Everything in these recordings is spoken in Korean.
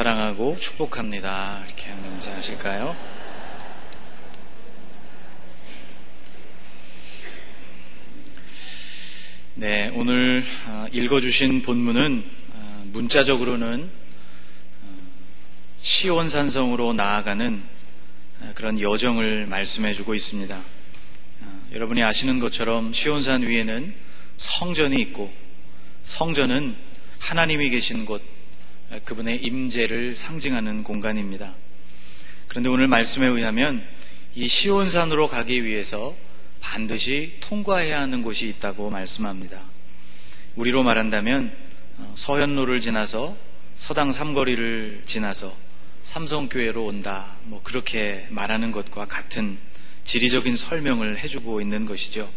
사랑하고 축복합니다. 이렇게 하면 인사하실까요? 네, 오늘 읽어주신 본문은 문자적으로는 시온산성으로 나아가는 그런 여정을 말씀해주고 있습니다. 여러분이 아시는 것처럼 시온산 위에는 성전이 있고, 성전은 하나님이 계신 곳, 그분의 임재를 상징하는 공간입니다. 그런데 오늘 말씀에 의하면 이 시온산으로 가기 위해서 반드시 통과해야 하는 곳이 있다고 말씀합니다. 우리로 말한다면 서현로를 지나서 서당 삼거리를 지나서 삼성교회로 온다, 그렇게 말하는 것과 같은 지리적인 설명을 해주고 있는 것이죠.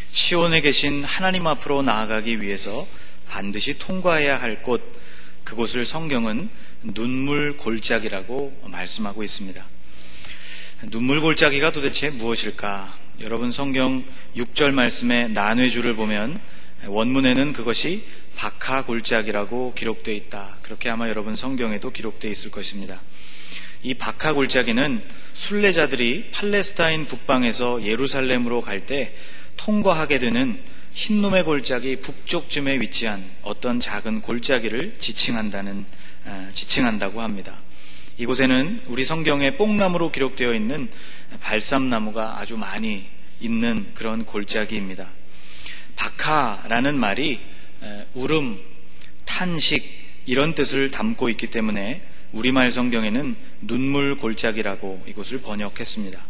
시온에 계신 하나님 앞으로 나아가기 위해서 반드시 통과해야 할 곳, 그곳을 성경은 눈물 골짜기라고 말씀하고 있습니다. 눈물 골짜기가 도대체 무엇일까? 여러분, 성경 6절 말씀의 난회주를 보면 원문에는 그것이 바카 골짜기라고 기록되어 있다, 그렇게 아마 여러분 성경에도 기록되어 있을 것입니다. 이 바카 골짜기는 순례자들이 팔레스타인 북방에서 예루살렘으로 갈 때 통과하게 되는 흰놈의 골짜기 북쪽쯤에 위치한 어떤 작은 골짜기를 지칭한다고 합니다. 이곳에는 우리 성경에 뽕나무로 기록되어 있는 발삼나무가 아주 많이 있는 그런 골짜기입니다. 바카라는 말이 울음, 탄식 이런 뜻을 담고 있기 때문에 우리말 성경에는 눈물 골짜기라고 이곳을 번역했습니다.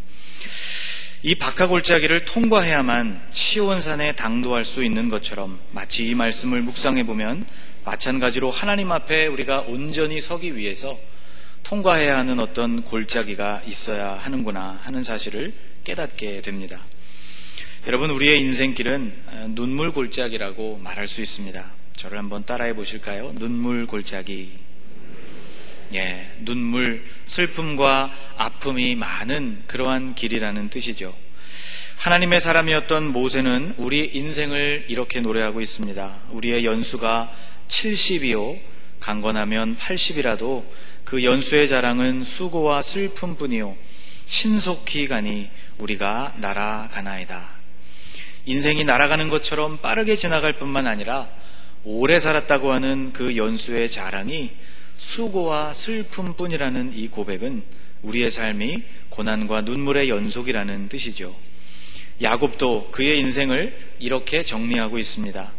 이 바카 골짜기를 통과해야만 시온산에 당도할 수 있는 것처럼 마치 이 말씀을 묵상해 보면 마찬가지로 하나님 앞에 우리가 온전히 서기 위해서 통과해야 하는 어떤 골짜기가 있어야 하는구나 하는 사실을 깨닫게 됩니다. 여러분, 우리의 인생길은 눈물 골짜기라고 말할 수 있습니다. 저를 한번 따라해 보실까요? 눈물 골짜기. 눈물, 슬픔과 아픔이 많은 그러한 길이라는 뜻이죠. 하나님의 사람이었던 모세는 우리 인생을 이렇게 노래하고 있습니다. 우리의 연수가 70이요 강건하면 80이라도 그 연수의 자랑은 수고와 슬픔뿐이요 신속히 가니 우리가 날아가나이다. 인생이 날아가는 것처럼 빠르게 지나갈 뿐만 아니라 오래 살았다고 하는 그 연수의 자랑이 수고와 슬픔뿐이라는 이 고백은 우리의 삶이 고난과 눈물의 연속이라는 뜻이죠. 야곱도 그의 인생을 이렇게 정리하고 있습니다.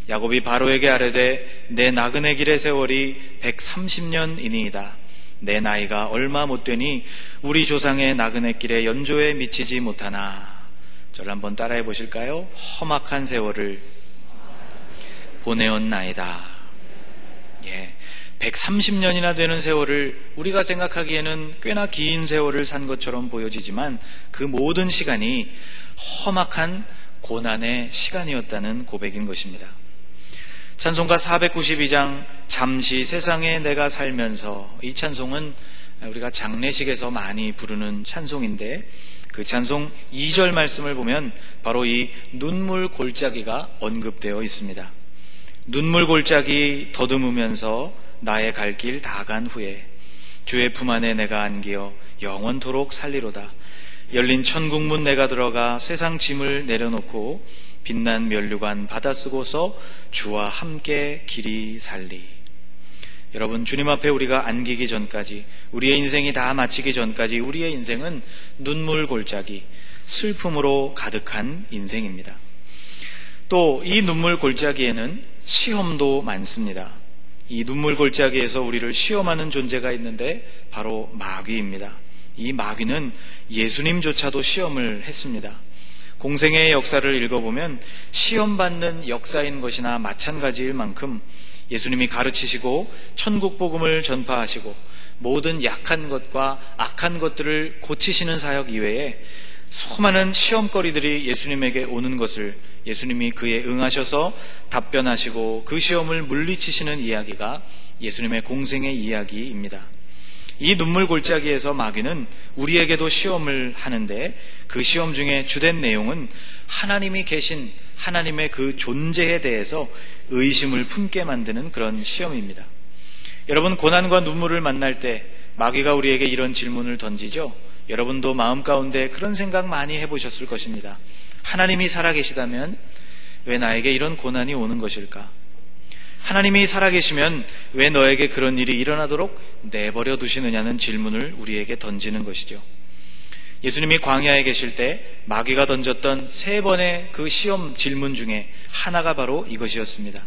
야곱이 바로에게 아뢰되 내 나그네 길의 세월이 130년이니이다. 내 나이가 얼마 못되니 우리 조상의 나그네 길의 연조에 미치지 못하나. 저를 한번 따라해 보실까요? 험악한 세월을 보내었나이다. 130년이나 되는 세월을 우리가 생각하기에는 꽤나 긴 세월을 산 것처럼 보여지지만 그 모든 시간이 험악한 고난의 시간이었다는 고백인 것입니다. 찬송가 492장 잠시 세상에 내가 살면서, 이 찬송은 우리가 장례식에서 많이 부르는 찬송인데 그 찬송 2절 말씀을 보면 바로 이 눈물 골짜기가 언급되어 있습니다. 눈물 골짜기 더듬으면서 나의 갈 길 다 간 후에 주의 품 안에 내가 안기어 영원토록 살리로다. 열린 천국문 내가 들어가 세상 짐을 내려놓고 빛난 면류관 받아 쓰고서 주와 함께 길이 살리. 여러분, 주님 앞에 우리가 안기기 전까지, 우리의 인생이 다 마치기 전까지 우리의 인생은 눈물 골짜기, 슬픔으로 가득한 인생입니다. 또 이 눈물 골짜기에는 시험도 많습니다. 이 눈물 골짜기에서 우리를 시험하는 존재가 있는데 바로 마귀입니다. 이 마귀는 예수님조차도 시험을 했습니다. 공생애의 역사를 읽어보면 시험받는 역사인 것이나 마찬가지일 만큼 예수님이 가르치시고 천국 복음을 전파하시고 모든 약한 것과 악한 것들을 고치시는 사역 이외에 수많은 시험거리들이 예수님에게 오는 것을 예수님이 그에 응하셔서 답변하시고 그 시험을 물리치시는 이야기가 예수님의 공생의 이야기입니다. 이 눈물 골짜기에서 마귀는 우리에게도 시험을 하는데 그 시험 중에 주된 내용은 하나님이 계신 하나님의 그 존재에 대해서 의심을 품게 만드는 그런 시험입니다. 여러분, 고난과 눈물을 만날 때 마귀가 우리에게 이런 질문을 던지죠. 여러분도 마음 가운데 그런 생각 많이 해보셨을 것입니다. 하나님이 살아계시다면 왜 나에게 이런 고난이 오는 것일까? 하나님이 살아계시면 왜 너에게 그런 일이 일어나도록 내버려 두시느냐는 질문을 우리에게 던지는 것이죠. 예수님이 광야에 계실 때 마귀가 던졌던 3번의 그 시험 질문 중에 하나가 바로 이것이었습니다.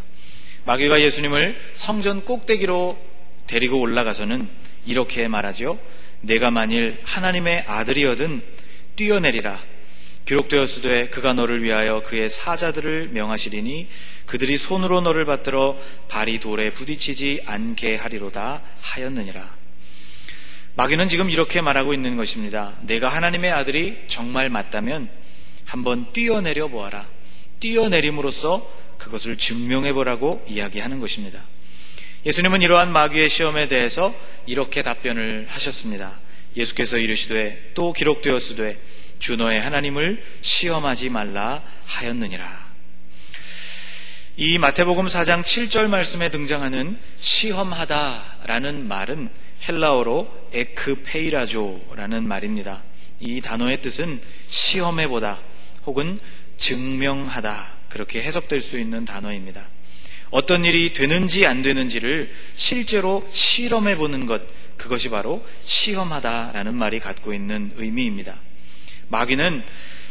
마귀가 예수님을 성전 꼭대기로 데리고 올라가서는 이렇게 말하죠. 내가 만일 하나님의 아들이거든 뛰어내리라. 기록되었으되 그가 너를 위하여 그의 사자들을 명하시리니 그들이 손으로 너를 받들어 발이 돌에 부딪히지 않게 하리로다 하였느니라. 마귀는 지금 이렇게 말하고 있는 것입니다. 내가 하나님의 아들이 정말 맞다면 한번 뛰어내려 보아라. 뛰어내림으로써 그것을 증명해 보라고 이야기하는 것입니다. 예수님은 이러한 마귀의 시험에 대해서 이렇게 답변을 하셨습니다. 예수께서 이르시되 또 기록되었으되 주 너의 하나님을 시험하지 말라 하였느니라. 이 마태복음 4장 7절 말씀에 등장하는 시험하다라는 말은 헬라어로 에크페이라조라는 말입니다. 이 단어의 뜻은 시험해보다 혹은 증명하다, 그렇게 해석될 수 있는 단어입니다. 어떤 일이 되는지 안 되는지를 실제로 실험해보는 것, 그것이 바로 시험하다라는 말이 갖고 있는 의미입니다. 마귀는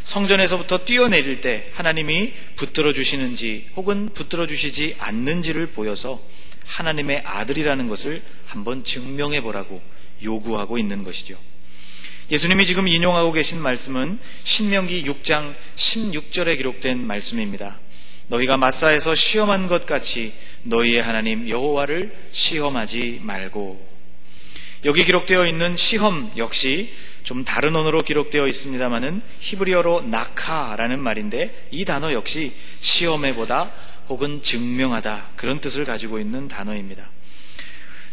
성전에서부터 뛰어내릴 때 하나님이 붙들어 주시는지 혹은 붙들어 주시지 않는지를 보여서 하나님의 아들이라는 것을 한번 증명해 보라고 요구하고 있는 것이죠. 예수님이 지금 인용하고 계신 말씀은 신명기 6장 16절에 기록된 말씀입니다. 너희가 마사에서 시험한 것 같이 너희의 하나님 여호와를 시험하지 말고. 여기 기록되어 있는 시험 역시 좀 다른 언어로 기록되어 있습니다마는 히브리어로 나카라는 말인데 이 단어 역시 시험해보다 혹은 증명하다, 그런 뜻을 가지고 있는 단어입니다.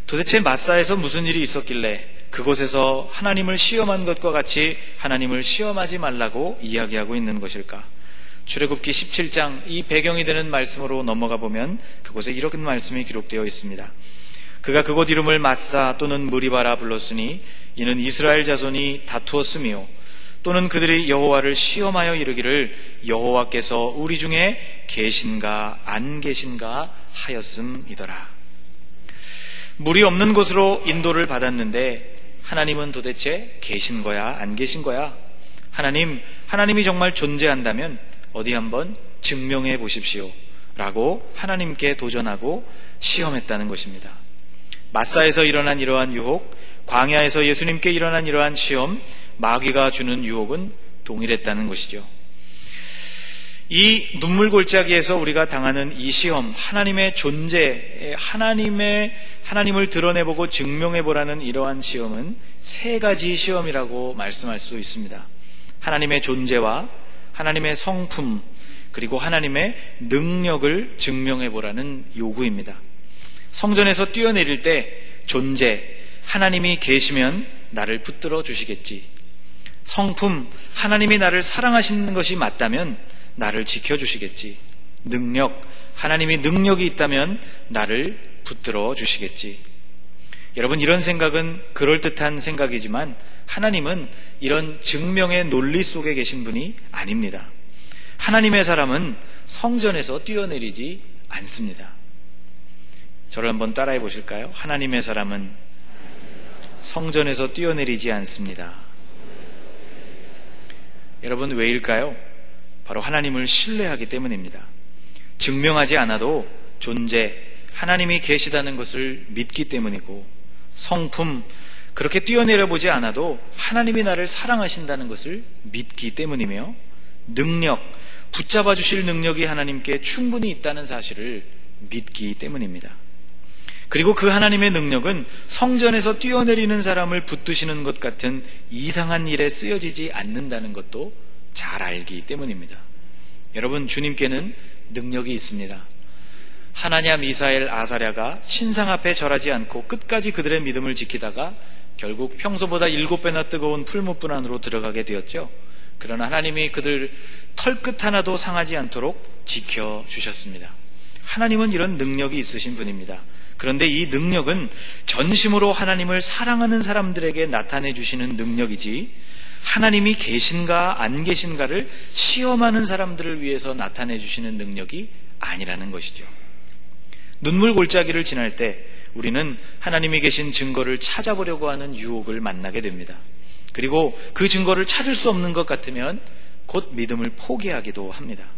도대체 마사에서 무슨 일이 있었길래 그곳에서 하나님을 시험한 것과 같이 하나님을 시험하지 말라고 이야기하고 있는 것일까? 출애굽기 17장 이 배경이 되는 말씀으로 넘어가 보면 그곳에 이런 말씀이 기록되어 있습니다. 그가 그곳 이름을 마사 또는 무리바라 불렀으니 이는 이스라엘 자손이 다투었으며 또는 그들이 여호와를 시험하여 이르기를 여호와께서 우리 중에 계신가 안 계신가 하였음이더라. 물이 없는 곳으로 인도를 받았는데 하나님은 도대체 계신 거야 안 계신 거야? 하나님이 정말 존재한다면 어디 한번 증명해 보십시오 라고 하나님께 도전하고 시험했다는 것입니다. 마사에서 일어난 이러한 유혹, 광야에서 예수님께 일어난 이러한 시험, 마귀가 주는 유혹은 동일했다는 것이죠. 이 눈물 골짜기에서 우리가 당하는 이 시험, 하나님의 존재, 하나님을 드러내보고 증명해보라는 이러한 시험은 3가지 시험이라고 말씀할 수 있습니다. 하나님의 존재와 하나님의 성품, 그리고 하나님의 능력을 증명해보라는 요구입니다. 성전에서 뛰어내릴 때 존재, 하나님이 계시면 나를 붙들어 주시겠지. 성품, 하나님이 나를 사랑하시는 것이 맞다면 나를 지켜주시겠지. 능력, 하나님이 능력이 있다면 나를 붙들어 주시겠지. 여러분, 이런 생각은 그럴듯한 생각이지만 하나님은 이런 증명의 논리 속에 계신 분이 아닙니다. 하나님의 사람은 성전에서 뛰어내리지 않습니다. 저를 한번 따라해 보실까요? 하나님의 사람은 성전에서 뛰어내리지 않습니다. 여러분, 왜일까요? 바로 하나님을 신뢰하기 때문입니다. 증명하지 않아도 존재, 하나님이 계시다는 것을 믿기 때문이고, 성품, 그렇게 뛰어내려 보지 않아도 하나님이 나를 사랑하신다는 것을 믿기 때문이며, 능력, 붙잡아 주실 능력이 하나님께 충분히 있다는 사실을 믿기 때문입니다. 그리고 그 하나님의 능력은 성전에서 뛰어내리는 사람을 붙드시는 것 같은 이상한 일에 쓰여지지 않는다는 것도 잘 알기 때문입니다. 여러분, 주님께는 능력이 있습니다. 하나냐, 미사엘, 아사랴가 신상 앞에 절하지 않고 끝까지 그들의 믿음을 지키다가 결국 평소보다 7배나 뜨거운 풀무불 안으로 들어가게 되었죠. 그러나 하나님이 그들 털끝 하나도 상하지 않도록 지켜주셨습니다. 하나님은 이런 능력이 있으신 분입니다. 그런데 이 능력은 전심으로 하나님을 사랑하는 사람들에게 나타내 주시는 능력이지, 하나님이 계신가 안 계신가를 시험하는 사람들을 위해서 나타내 주시는 능력이 아니라는 것이죠. 눈물 골짜기를 지날 때 우리는 하나님이 계신 증거를 찾아보려고 하는 유혹을 만나게 됩니다. 그리고 그 증거를 찾을 수 없는 것 같으면 곧 믿음을 포기하기도 합니다.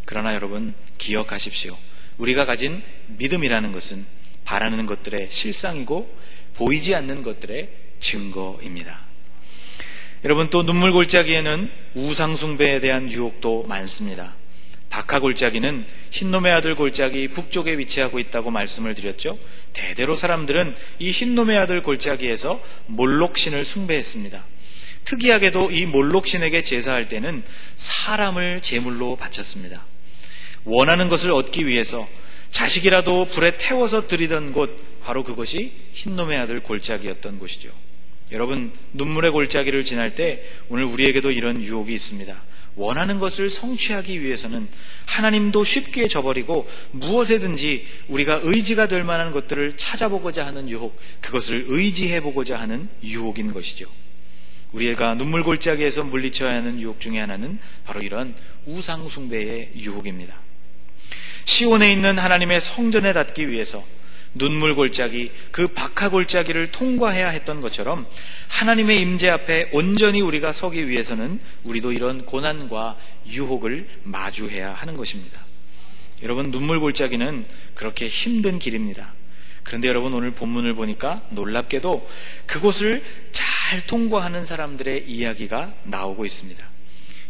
그러나 여러분, 기억하십시오. 우리가 가진 믿음이라는 것은 바라는 것들의 실상이고 보이지 않는 것들의 증거입니다. 여러분, 또 눈물 골짜기에는 우상 숭배에 대한 유혹도 많습니다. 바카 골짜기는 흰놈의 아들 골짜기 북쪽에 위치하고 있다고 말씀을 드렸죠. 대대로 사람들은 이 흰놈의 아들 골짜기에서 몰록신을 숭배했습니다. 특이하게도 이 몰록신에게 제사할 때는 사람을 제물로 바쳤습니다. 원하는 것을 얻기 위해서 자식이라도 불에 태워서 드리던 곳, 바로 그것이 흰놈의 아들 골짜기였던 곳이죠. 여러분, 눈물의 골짜기를 지날 때 오늘 우리에게도 이런 유혹이 있습니다. 원하는 것을 성취하기 위해서는 하나님도 쉽게 저버리고 무엇에든지 우리가 의지가 될 만한 것들을 찾아보고자 하는 유혹, 그것을 의지해보고자 하는 유혹인 것이죠. 우리가 눈물 골짜기에서 물리쳐야 하는 유혹 중에 하나는 바로 이런 우상 숭배의 유혹입니다. 시온에 있는 하나님의 성전에 닿기 위해서 눈물 골짜기, 그 바카 골짜기를 통과해야 했던 것처럼 하나님의 임재 앞에 온전히 우리가 서기 위해서는 우리도 이런 고난과 유혹을 마주해야 하는 것입니다. 여러분, 눈물 골짜기는 그렇게 힘든 길입니다. 그런데 여러분, 오늘 본문을 보니까 놀랍게도 그곳을 잘 통과하는 사람들의 이야기가 나오고 있습니다.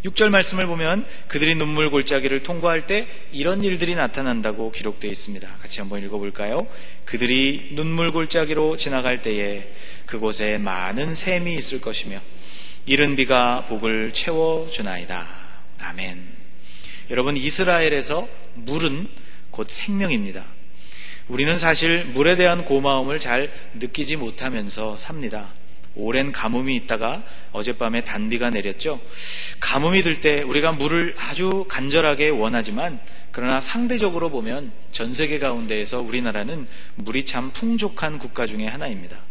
6절 말씀을 보면 그들이 눈물 골짜기를 통과할 때 이런 일들이 나타난다고 기록되어 있습니다. 같이 한번 읽어볼까요? 그들이 눈물 골짜기로 지나갈 때에 그곳에 많은 샘이 있을 것이며 이른 비가 복을 채워주나이다. 아멘. 여러분, 이스라엘에서 물은 곧 생명입니다. 우리는 사실 물에 대한 고마움을 잘 느끼지 못하면서 삽니다. 오랜 가뭄이 있다가 어젯밤에 단비가 내렸죠. 가뭄이 들 때 우리가 물을 아주 간절하게 원하지만, 그러나 상대적으로 보면 전 세계 가운데에서 우리나라는 물이 참 풍족한 국가 중에 하나입니다.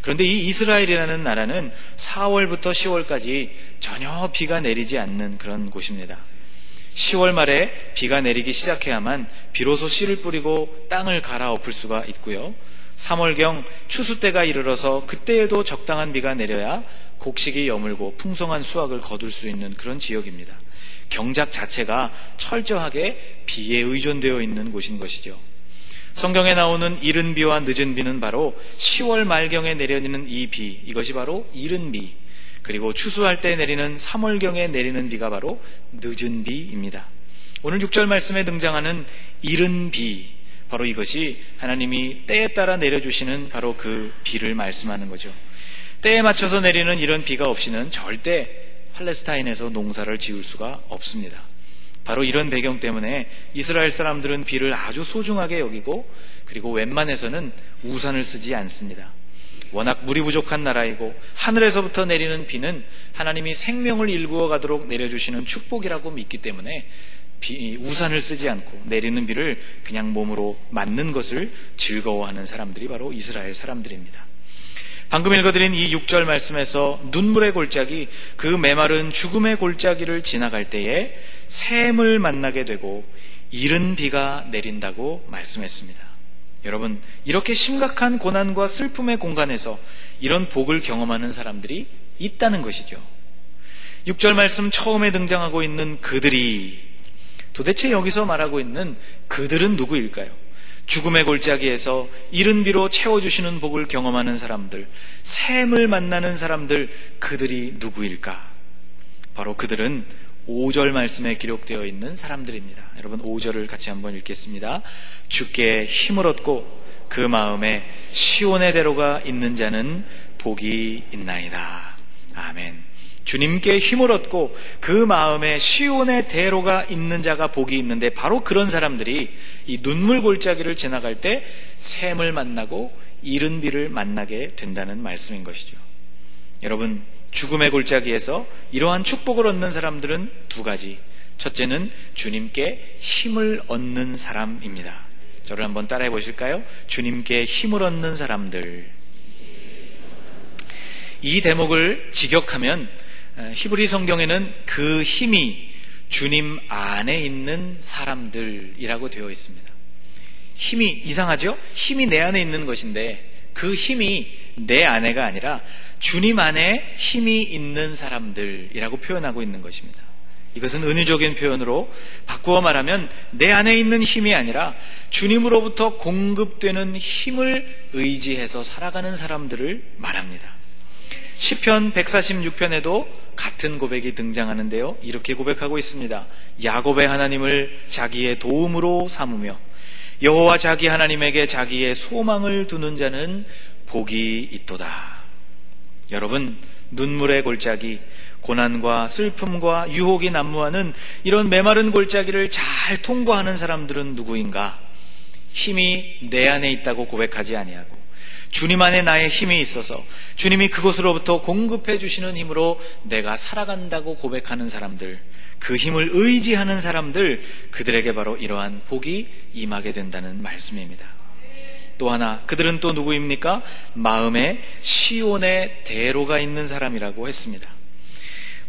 그런데 이 이스라엘이라는 나라는 4월부터 10월까지 전혀 비가 내리지 않는 그런 곳입니다. 10월 말에 비가 내리기 시작해야만 비로소 씨를 뿌리고 땅을 갈아엎을 수가 있고요. 3월경 추수 때가 이르러서 그때에도 적당한 비가 내려야 곡식이 여물고 풍성한 수확을 거둘 수 있는 그런 지역입니다. 경작 자체가 철저하게 비에 의존되어 있는 곳인 것이죠. 성경에 나오는 이른 비와 늦은 비는 바로 10월 말경에 내려지는 이 비, 이것이 바로 이른 비, 그리고 추수할 때 내리는 3월경에 내리는 비가 바로 늦은 비입니다. 오늘 6절 말씀에 등장하는 이른 비, 바로 이것이 하나님이 때에 따라 내려주시는 바로 그 비를 말씀하는 거죠. 때에 맞춰서 내리는 이런 비가 없이는 절대 팔레스타인에서 농사를 지을 수가 없습니다. 바로 이런 배경 때문에 이스라엘 사람들은 비를 아주 소중하게 여기고, 그리고 웬만해서는 우산을 쓰지 않습니다. 워낙 물이 부족한 나라이고 하늘에서부터 내리는 비는 하나님이 생명을 일구어 가도록 내려주시는 축복이라고 믿기 때문에 우산을 쓰지 않고 내리는 비를 그냥 몸으로 맞는 것을 즐거워하는 사람들이 바로 이스라엘 사람들입니다. 방금 읽어드린 이 6절 말씀에서 눈물의 골짜기, 그 메마른 죽음의 골짜기를 지나갈 때에 샘을 만나게 되고 이른 비가 내린다고 말씀했습니다. 여러분, 이렇게 심각한 고난과 슬픔의 공간에서 이런 복을 경험하는 사람들이 있다는 것이죠. 6절 말씀 처음에 등장하고 있는 그들이, 도대체 여기서 말하고 있는 그들은 누구일까요? 죽음의 골짜기에서 이른 비로 채워주시는 복을 경험하는 사람들, 샘을 만나는 사람들, 그들이 누구일까? 바로 그들은 5절 말씀에 기록되어 있는 사람들입니다. 여러분, 5절을 같이 한번 읽겠습니다. 주께 힘을 얻고 그 마음에 시온의 대로가 있는 자는 복이 있나이다. 아멘. 주님께 힘을 얻고 그 마음에 시온의 대로가 있는 자가 복이 있는데, 바로 그런 사람들이 이 눈물 골짜기를 지나갈 때 샘을 만나고 이른 비를 만나게 된다는 말씀인 것이죠. 여러분, 죽음의 골짜기에서 이러한 축복을 얻는 사람들은 두 가지. 첫째는 주님께 힘을 얻는 사람입니다. 저를 한번 따라해 보실까요? 주님께 힘을 얻는 사람들. 이 대목을 직역하면 히브리 성경에는 그 힘이 주님 안에 있는 사람들이라고 되어 있습니다. 힘이 이상하죠? 힘이 내 안에 있는 것인데 그 힘이 내 안에가 아니라 주님 안에 힘이 있는 사람들이라고 표현하고 있는 것입니다. 이것은 은유적인 표현으로 바꾸어 말하면 내 안에 있는 힘이 아니라 주님으로부터 공급되는 힘을 의지해서 살아가는 사람들을 말합니다. 시편 146편에도 같은 고백이 등장하는데요. 이렇게 고백하고 있습니다. 야곱의 하나님을 자기의 도움으로 삼으며 여호와 자기 하나님에게 자기의 소망을 두는 자는 복이 있도다. 여러분, 눈물의 골짜기, 고난과 슬픔과 유혹이 난무하는 이런 메마른 골짜기를 잘 통과하는 사람들은 누구인가? 힘이 내 안에 있다고 고백하지 아니하고 주님 안에 나의 힘이 있어서 주님이 그곳으로부터 공급해 주시는 힘으로 내가 살아간다고 고백하는 사람들, 그 힘을 의지하는 사람들, 그들에게 바로 이러한 복이 임하게 된다는 말씀입니다. 또 하나, 그들은 또 누구입니까? 마음에 시온의 대로가 있는 사람이라고 했습니다.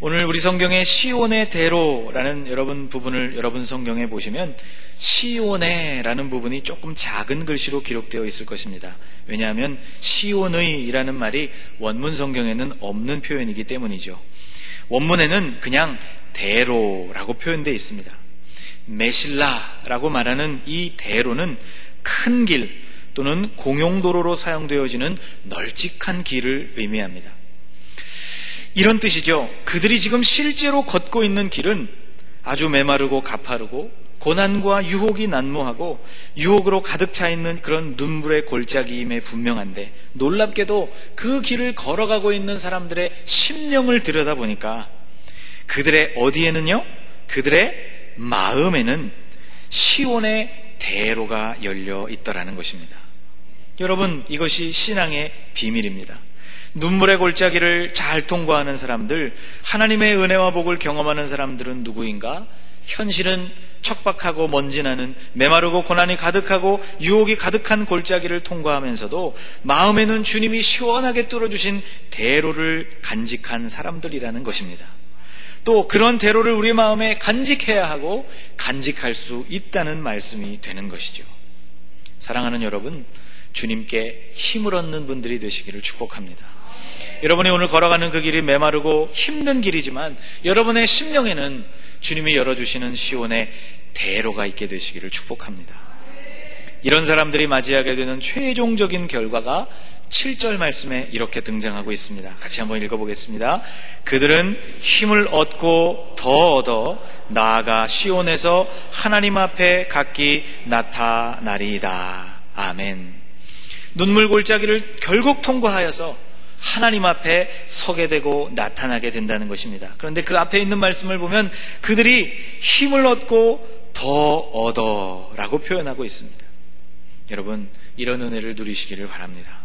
오늘 우리 성경에 시온의 대로라는 부분을 여러분 성경에 보시면 시온의라는 부분이 조금 작은 글씨로 기록되어 있을 것입니다. 왜냐하면 시온의라는 말이 원문 성경에는 없는 표현이기 때문이죠. 원문에는 그냥 대로라고 표현되어 있습니다. 메실라라고 말하는 이 대로는 큰 길 또는 공용도로로 사용되어지는 널찍한 길을 의미합니다. 이런 뜻이죠. 그들이 지금 실제로 걷고 있는 길은 아주 메마르고 가파르고 고난과 유혹이 난무하고 유혹으로 가득 차 있는 그런 눈물의 골짜기임에 분명한데, 놀랍게도 그 길을 걸어가고 있는 사람들의 심령을 들여다보니까 그들의 어디에는요? 그들의 마음에는 시온의 대로가 열려 있더라는 것입니다. 여러분, 이것이 신앙의 비밀입니다. 눈물의 골짜기를 잘 통과하는 사람들, 하나님의 은혜와 복을 경험하는 사람들은 누구인가? 현실은 척박하고 먼지나는 메마르고 고난이 가득하고 유혹이 가득한 골짜기를 통과하면서도 마음에는 주님이 시원하게 뚫어주신 대로를 간직한 사람들이라는 것입니다. 또 그런 대로를 우리 마음에 간직해야 하고 간직할 수 있다는 말씀이 되는 것이죠. 사랑하는 여러분, 주님께 힘을 얻는 분들이 되시기를 축복합니다. 여러분이 오늘 걸어가는 그 길이 메마르고 힘든 길이지만 여러분의 심령에는 주님이 열어주시는 시온의 대로가 있게 되시기를 축복합니다. 이런 사람들이 맞이하게 되는 최종적인 결과가 7절 말씀에 이렇게 등장하고 있습니다. 같이 한번 읽어보겠습니다. 그들은 힘을 얻고 더 얻어 나아가 시온에서 하나님 앞에 각기 나타나리이다. 아멘. 눈물 골짜기를 결국 통과하여서 하나님 앞에 서게 되고 나타나게 된다는 것입니다. 그런데 그 앞에 있는 말씀을 보면 그들이 힘을 얻고 더 얻어 라고 표현하고 있습니다. 여러분, 이런 은혜를 누리시기를 바랍니다.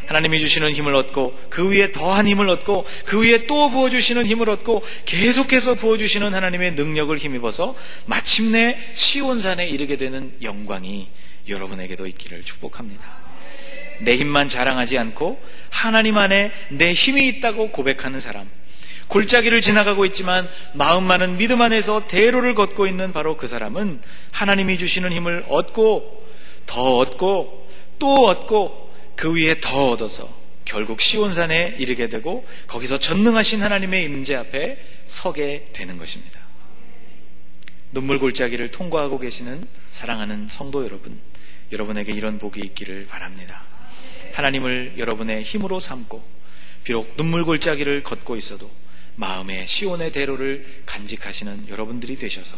하나님이 주시는 힘을 얻고 그 위에 더한 힘을 얻고 그 위에 또 부어주시는 힘을 얻고 계속해서 부어주시는 하나님의 능력을 힘입어서 마침내 시온산에 이르게 되는 영광이 여러분에게도 있기를 축복합니다. 내 힘만 자랑하지 않고 하나님 안에 내 힘이 있다고 고백하는 사람, 골짜기를 지나가고 있지만 마음만은 믿음 안에서 대로를 걷고 있는 바로 그 사람은 하나님이 주시는 힘을 얻고 더 얻고 또 얻고 그 위에 더 얻어서 결국 시온산에 이르게 되고 거기서 전능하신 하나님의 임재 앞에 서게 되는 것입니다. 눈물 골짜기를 통과하고 계시는 사랑하는 성도 여러분, 여러분에게 이런 복이 있기를 바랍니다. 하나님을 여러분의 힘으로 삼고 비록 눈물 골짜기를 걷고 있어도 마음의 시온의 대로를 간직하시는 여러분들이 되셔서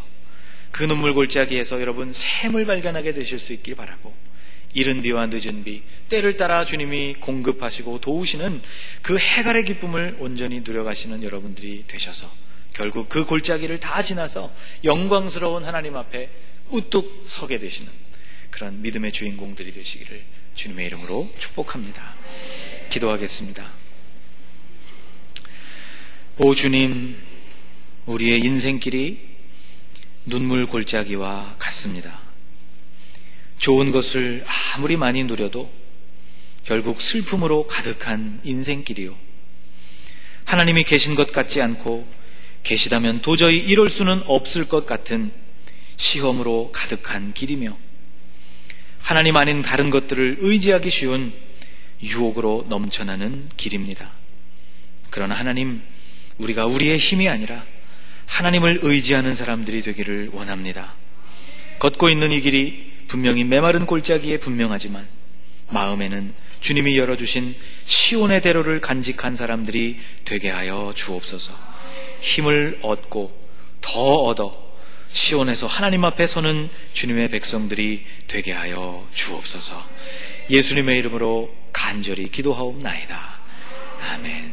그 눈물 골짜기에서 여러분 샘을 발견하게 되실 수 있길 바라고, 이른 비와 늦은 비, 때를 따라 주님이 공급하시고 도우시는 그 해갈의 기쁨을 온전히 누려가시는 여러분들이 되셔서 결국 그 골짜기를 다 지나서 영광스러운 하나님 앞에 우뚝 서게 되시는 그런 믿음의 주인공들이 되시기를 주님의 이름으로 축복합니다. 기도하겠습니다. 오 주님, 우리의 인생길이 눈물 골짜기와 같습니다. 좋은 것을 아무리 많이 누려도 결국 슬픔으로 가득한 인생길이요. 하나님이 계신 것 같지 않고 계시다면 도저히 이룰 수는 없을 것 같은 시험으로 가득한 길이며, 하나님 아닌 다른 것들을 의지하기 쉬운 유혹으로 넘쳐나는 길입니다. 그러나 하나님, 우리가 우리의 힘이 아니라 하나님을 의지하는 사람들이 되기를 원합니다. 걷고 있는 이 길이 분명히 메마른 골짜기에 분명하지만 마음에는 주님이 열어주신 시온의 대로를 간직한 사람들이 되게 하여 주옵소서. 힘을 얻고 더 얻어 시온에서 하나님 앞에 서는 주님의 백성들이 되게 하여 주옵소서. 예수님의 이름으로 간절히 기도하옵나이다. 아멘.